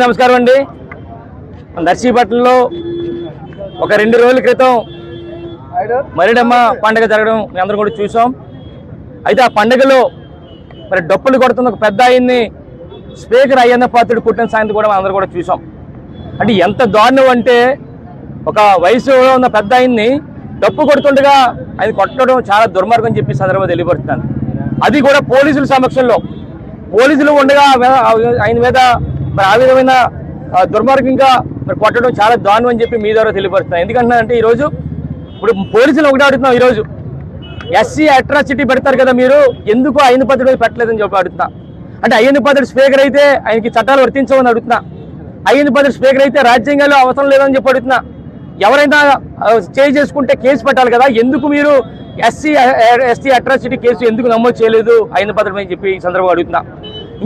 నమస్కారం అండి. నర్సీపట్నంలో ఒక 2 రోజుల క్రితం మరిడమ్మ పండుగ జరగడం మీ అందరం కూడా చూసాం. అయితే ఆ పండుగలో మరి డప్పులు కొడుతున్న ఒక పెద్ద ఆయన్ని స్పీకర్ అయ్యన్న పాత్రుడు కుట్టిన సాయంత్రం కూడా అందరూ కూడా చూసాం. అంటే ఎంత దారుణం అంటే ఒక వయసులో ఉన్న పెద్ద ఆయన్ని డప్పు కొడుతుండగా ఆయన కొట్టడం చాలా దుర్మార్గం అని చెప్పి సందర్భంగా తెలియపడుతున్నాను. అది కూడా పోలీసుల సమక్షంలో, పోలీసులు ఉండగా ఆయన మీద మరి ఆ విధమైన దుర్మార్గంగా మరి కొట్టడం చాలా దారుణం అని చెప్పి మీ ద్వారా తెలియపడుతున్నాను. ఎందుకంటున్నానంటే ఈరోజు ఇప్పుడు పోలీసులు ఒకటి అడుగుతున్నాం, ఈరోజు ఎస్సీ అట్రాసిటీ పెడతారు కదా, మీరు ఎందుకు అయ్యన్న పాత్రుడు పెట్టలేదని చెప్పి అడుగుతున్నా. అంటే అయ్యన్న పాత్రుడు స్పీకర్ అయితే ఆయనకి చట్టాలు వర్తించవని అడుగుతున్నా. అయ్యన్న పాత్రుడు స్పీకర్ అయితే రాజ్యాంగాల్లో అవసరం లేదని చెప్పి అడుగుతున్నా. ఎవరైనా చేసుకుంటే కేసు పెట్టాలి కదా, ఎందుకు మీరు ఎస్సీ అట్రాసిటీ కేసు ఎందుకు నమోదు చేయలేదు అయ్యన్న పాత్రుడు అని చెప్పి ఈ సందర్భంగా అడుగుతున్నా.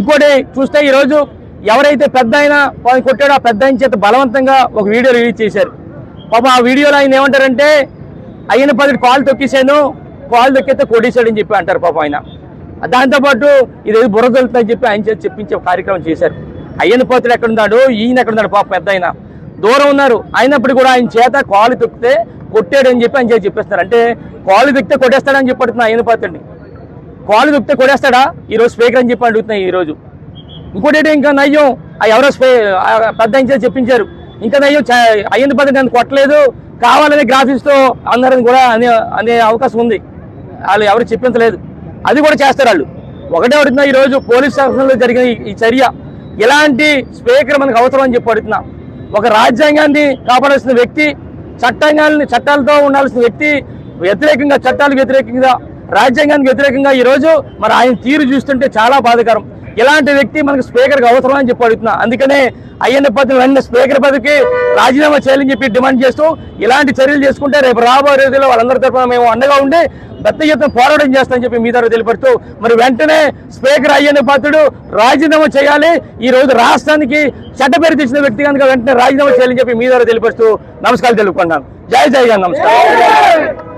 ఇంకోటి చూస్తే ఈరోజు ఎవరైతే పెద్ద ఆయన కొట్టాడో ఆ పెద్ద ఆయన చేత బలవంతంగా ఒక వీడియో రిలీజ్ చేశారు. పాపం ఆ వీడియోలో ఆయన ఏమంటారంటే అయ్యన్న పాత్రుడు కాలు తొక్కేశాను, కాలు తొక్కితే కొట్టేశాడని చెప్పి అంటారు పాపం ఆయన. దాంతోపాటు ఇదేది బుర్ర దొరుకుతుందని చెప్పి ఆయన చేత చెప్పించే కార్యక్రమం చేశారు. అయ్యన్న పాత్రుడు ఎక్కడున్నాడు, ఈయన ఎక్కడున్నాడు, పాప పెద్ద ఆయన దూరం ఉన్నారు, అయినప్పుడు కూడా ఆయన చేత కాలు తొక్కితే కొట్టాడని చెప్పి ఆయన చేత చెప్పేస్తారు. అంటే కాలు తొక్కితే కొట్టేస్తాడని చెప్పి అడుగుతున్నా అయ్యన్న పాత్రుడిని. కాలు తొక్కితే కొట్టేస్తాడా ఈరోజు స్పీకర్ అని చెప్పి అడుగుతున్నాయి ఈరోజు. ఇంకోటి ఇంకా నయ్యం ఎవరో పెద్ద ఆయన చేత చెప్పించారు. ఇంకా నయ్యం అయ్యన్న పాత్రుడు నన్ను కొట్టలేదు, కావాలనే గ్రాఫిక్స్తో అందరిని కూడా అనే అవకాశం ఉంది. వాళ్ళు ఎవరు చెప్పించలేదు, అది కూడా చేస్తారు వాళ్ళు. ఒకటే అడుగుతున్నా, ఈరోజు పోలీస్ శాసనంలో జరిగిన ఈ చర్య ఇలాంటి స్పీకర్ మనకు అవసరం అని చెప్పి అడుగుతున్నా. ఒక రాజ్యాంగాన్ని కాపాడాల్సిన వ్యక్తి, చట్టాలతో ఉండాల్సిన వ్యక్తి వ్యతిరేకంగా, చట్టాలకు వ్యతిరేకంగా, రాజ్యాంగానికి వ్యతిరేకంగా ఈరోజు మరి ఆయన తీరు చూస్తుంటే చాలా బాధాకరం. ఇలాంటి వ్యక్తి మనకు స్పీకర్కి అవసరం అని చెప్పి అడుగుతున్నా. అందుకనే అయ్యన్న పాత్రుడు వెంటనే స్పీకర్ పదవికి రాజీనామా చేయాలని చెప్పి డిమాండ్ చేస్తూ ఇలాంటి చర్యలు చేసుకుంటే రేపు రాబోయే రోజుల్లో వాళ్ళందరి తరఫున మేము అండగా ఉండి పెద్ద ఎత్తున పోరాటం చేస్తామని చెప్పి మీ ద్వారా తెలియపడుతూ మరి వెంటనే స్పీకర్ అయ్యన్న పాత్రుడు రాజీనామా చేయాలి. ఈ రోజు రాష్ట్రానికి చెడ్డ పేరు తెచ్చిన వ్యక్తి కనుక వెంటనే రాజీనామా చేయాలని చెప్పి మీ ద్వారా తెలియపరుస్తూ నమస్కారాలు తెలుపుకుంటున్నాను. జై జై గారు, నమస్కారం.